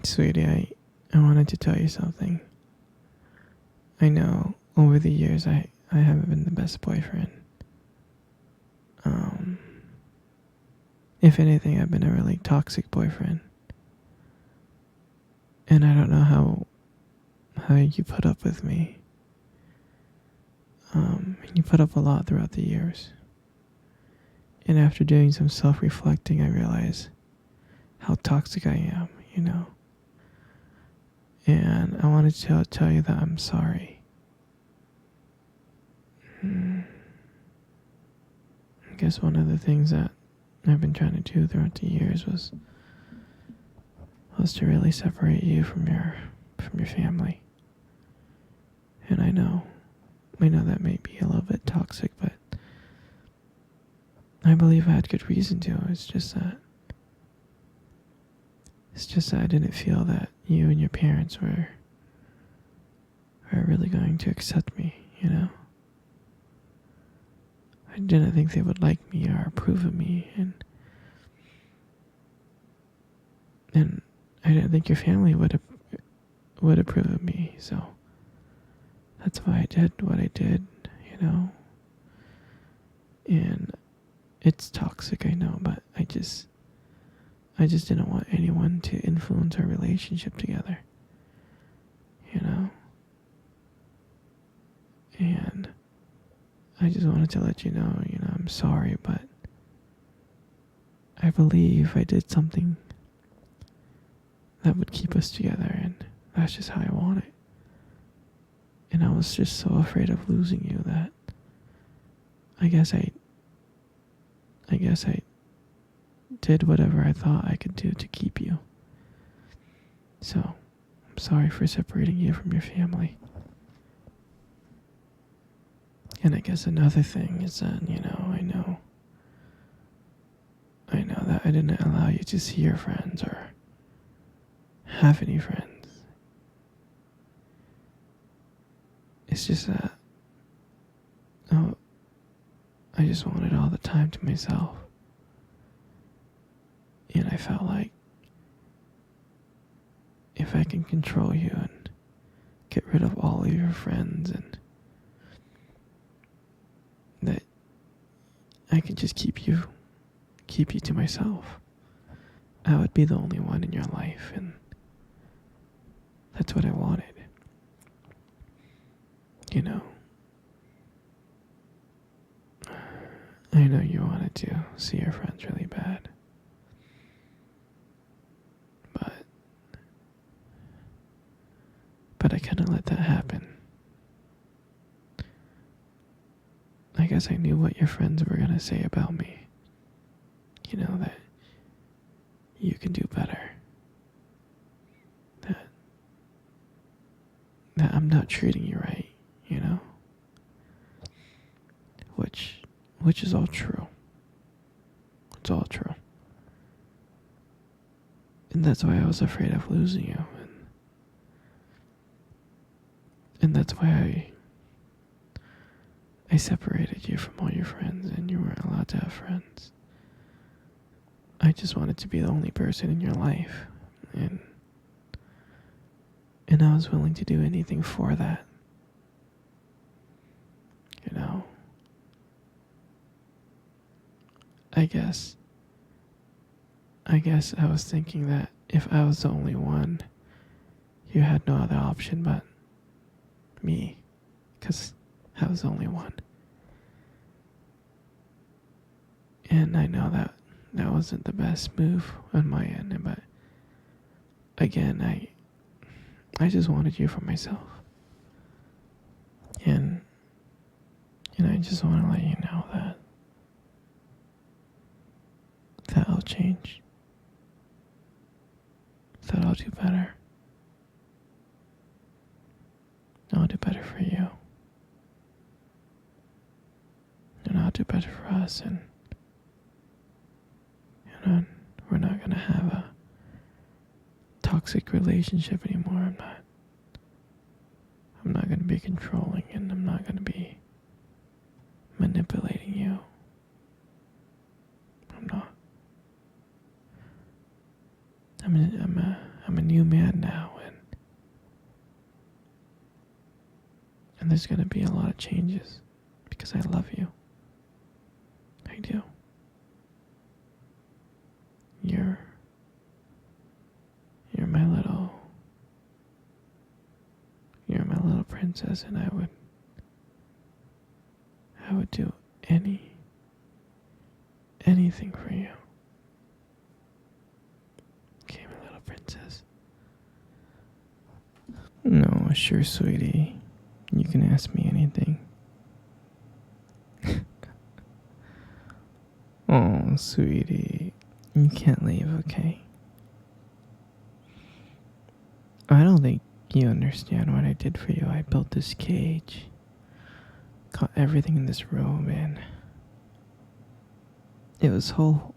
Sweetie, I wanted to tell you something. I know over the years I haven't been the best boyfriend. Um, if anything, I've been a really toxic boyfriend. And I don't know how you put up with me. You put up a lot throughout the years. And after doing some self-reflecting, I realized how toxic I am, you know. And I wanted to tell you that I'm sorry. I guess one of the things that I've been trying to do throughout the years was to really separate you from your family. And I know that may be a little bit toxic, but I believe I had good reason to. It's just that I didn't feel that you and your parents were really going to accept me, you know. I didn't think they would like me or approve of me, and I didn't think your family would approve of me, so that's why I did what I did, you know. And it's toxic, I know, but I just didn't want anyone to influence our relationship together, you know. And I just wanted to let you know, I'm sorry, but I believe I did something that would keep us together, and that's just how I want it. And I was just so afraid of losing you that I guess I did whatever I thought I could do to keep you. So, I'm sorry for separating you from your family. And I guess another thing is that, I know that I didn't allow you to see your friends or have any friends. It's just that, I just wanted all the time to myself. And I felt like if I can control you and get rid of all of your friends, and that I could just keep you to myself, I would be the only one in your life, and that's what I wanted. You know, I know you wanted to see your friends really bad, but I couldn't let that happen. I guess I knew what your friends were gonna say about me. You know, that you can do better. That I'm not treating you right, you know? Which is all true. It's all true. And that's why I was afraid of losing you. And that's why I separated you from all your friends, and you weren't allowed to have friends. I just wanted to be the only person in your life, and I was willing to do anything for that. You know, I guess I was thinking that if I was the only one, you had no other option but me, because I was the only one. And I know that wasn't the best move on my end, but again, I just wanted you for myself. And I just want to let you know that I'll change. That I'll do better. I'll do better for you. And I'll do better for us, and we're not gonna have a toxic relationship anymore. I'm not gonna be controlling, and I'm not gonna be manipulating you. I'm not. I'm a new man now, and there's gonna be a lot of changes because I love you. I do. You're you're my little you're my little princess, and I would do anything for you. Okay, my little princess. No, sure, sweetie. You can ask me anything. Oh, sweetie. You can't leave, okay? I don't think you understand what I did for you. I built this cage, caught everything in this room, and it was so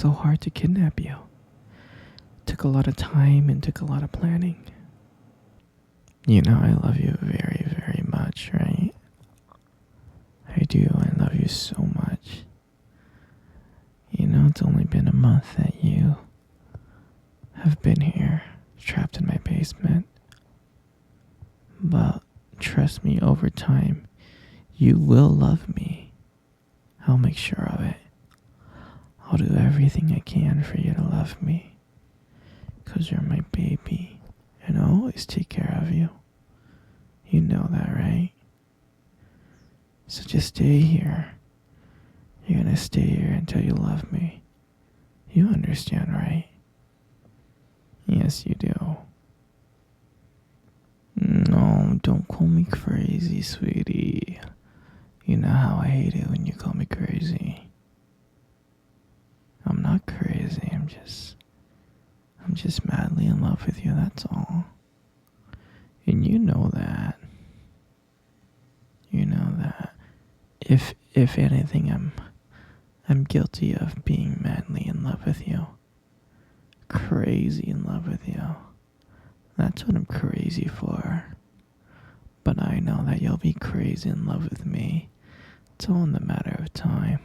hard to kidnap you. Took a lot of time and took a lot of planning. You know I love you very, very much, right? I do. I love you so much. You know, it's only been a month that you have been here, trapped in my basement. But trust me, over time, you will love me. I'll make sure of it. I'll do everything I can for you to love me. 'Cause you're my baby, and I'll always take care of you. You know that, right? So just stay here. You're gonna stay here until you love me. You understand, right? Yes, you do. No, don't call me crazy, sweetie. You know how I hate it when you call me crazy. I'm not crazy, I'm just madly in love with you, that's all. And you know that. You know that. If anything, I'm guilty of being madly in love with you. Crazy in love with you. That's what I'm crazy for. But I know that you'll be crazy in love with me. It's all in the matter of time.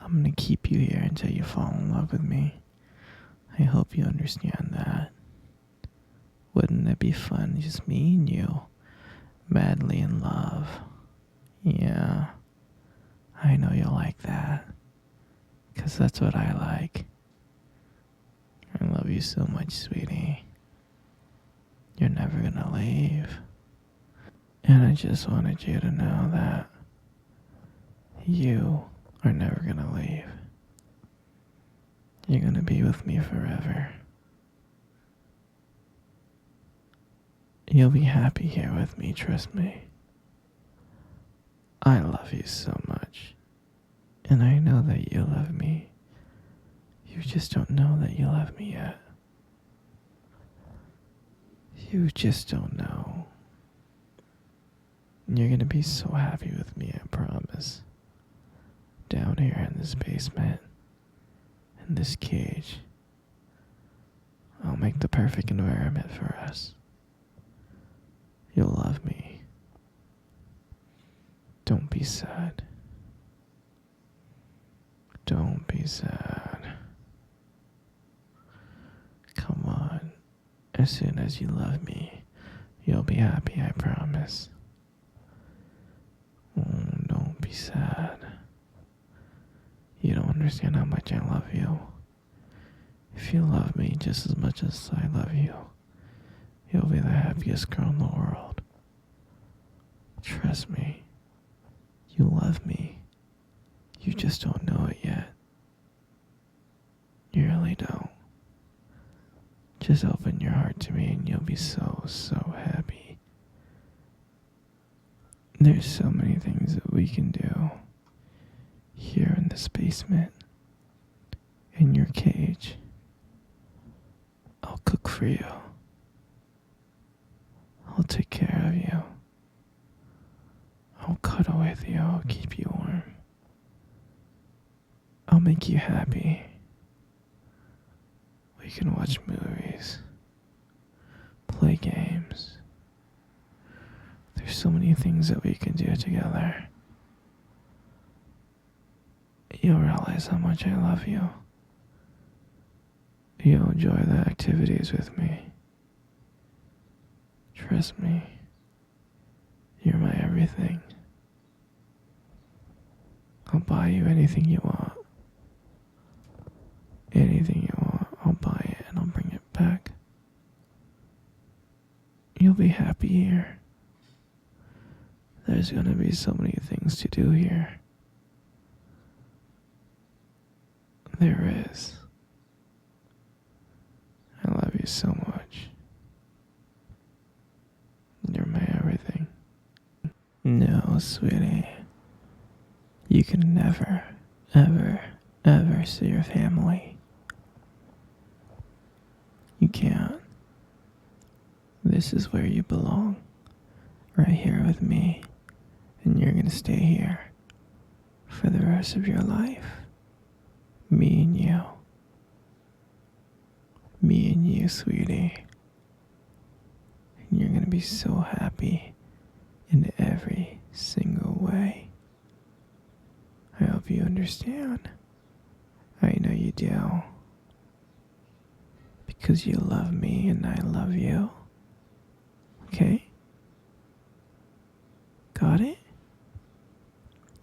I'm gonna keep you here until you fall in love with me. I hope you understand that. Wouldn't it be fun, just me and you, madly in love? Yeah, I know you'll like that, 'cause that's what I like. I love you so much, sweetie. You're never gonna leave. And I just wanted you to know that you are never gonna leave. You're gonna be with me forever. You'll be happy here with me, trust me. I love you so much. And I know that you love me. You just don't know that you love me yet. You just don't know. You're gonna be so happy with me, I promise. Down here in this basement, in this cage, I'll make the perfect environment for us. You'll love me. Don't be sad. Don't be sad. Come on. As soon as you love me, you'll be happy, I promise. Oh, don't be sad. You don't understand how much I love you. If you love me just as much as I love you, you'll be the happiest girl in the world. Trust me. You love me. You just don't know it yet. You really don't. Just open your heart to me and you'll be so, so happy. There's so many things that we can do here in this basement, in your cage. I'll cook for you. I'll take care of you. I'll cuddle with you. I'll keep you warm. I'll make you happy. We can watch movies, play games. There's so many things that we can do together. You'll realize how much I love you. You'll enjoy the activities with me. Trust me, you're my everything. I'll buy you anything you want. Anything you want, I'll buy it and I'll bring it back. You'll be happy here. There's gonna be so many things to do here. There is. I love you so much. You're my everything. No, sweetie. You can never, ever, ever see your family. You can't. This is where you belong. Right here with me. And you're gonna stay here for the rest of your life. Me and you. Me and you, sweetie. And you're gonna be so happy in every single way. I hope you understand. I know you do. Because you love me and I love you. Okay? Got it?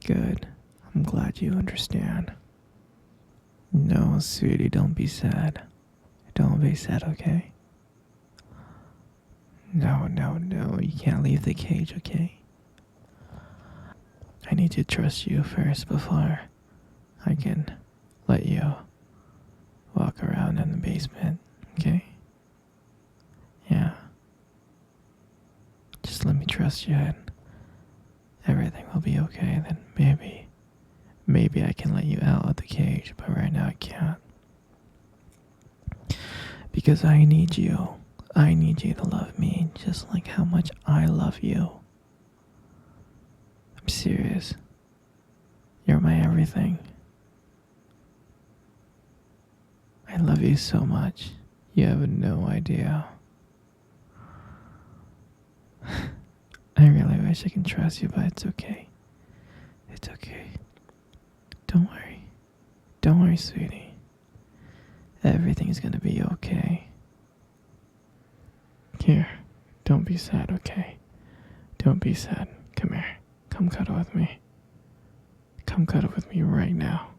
Good. I'm glad you understand. No, sweetie, don't be sad. Don't be sad, okay? No, you can't leave the cage, okay? I need to trust you first before I can let you walk around in the basement, okay? Yeah. Just let me trust you and everything will be okay. Then maybe I can let you out of the cage, but right now I can't. Because I need you. I need you to love me just like how much I love you. I'm serious. You're my everything. I love you so much. You have no idea. I really wish I can trust you, but it's okay. It's okay. Don't worry. Don't worry, sweetie. Everything's gonna be okay. Here, don't be sad, okay? Don't be sad. Come here. Come cuddle with me. Come cuddle with me right now.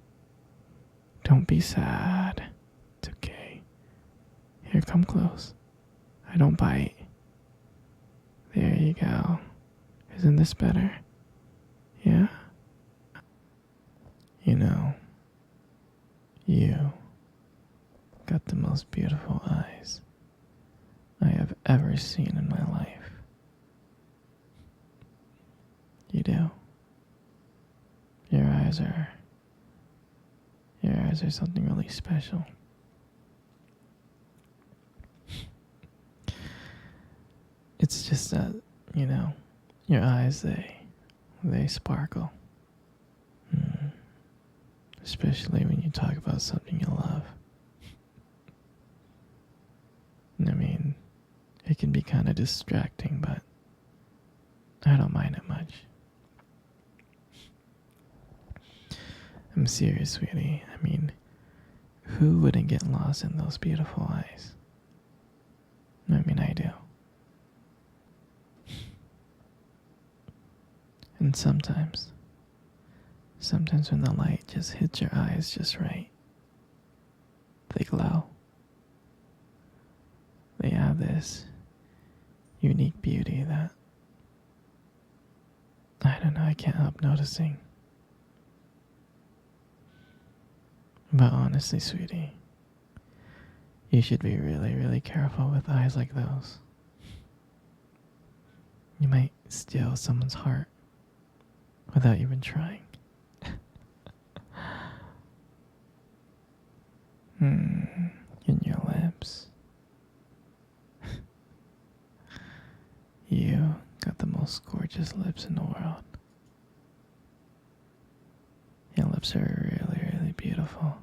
Don't be sad. It's okay. Here, come close. I don't bite. There you go. Isn't this better? Yeah? You know, you got the most beautiful eyes I have ever seen in my life. You do. Your eyes are something really special. It's just that, your eyes, they sparkle. Especially when you talk about something you love. I mean, it can be kind of distracting, but I don't mind it much. I'm serious, sweetie. I mean, who wouldn't get lost in those beautiful eyes? I mean, I do. And sometimes when the light just hits your eyes just right, they glow. They have this unique beauty that, I don't know, I can't help noticing. But honestly, sweetie, you should be really, really careful with eyes like those. You might steal someone's heart without even trying. In your lips. You got the most gorgeous lips in the world. Your lips are really, really beautiful.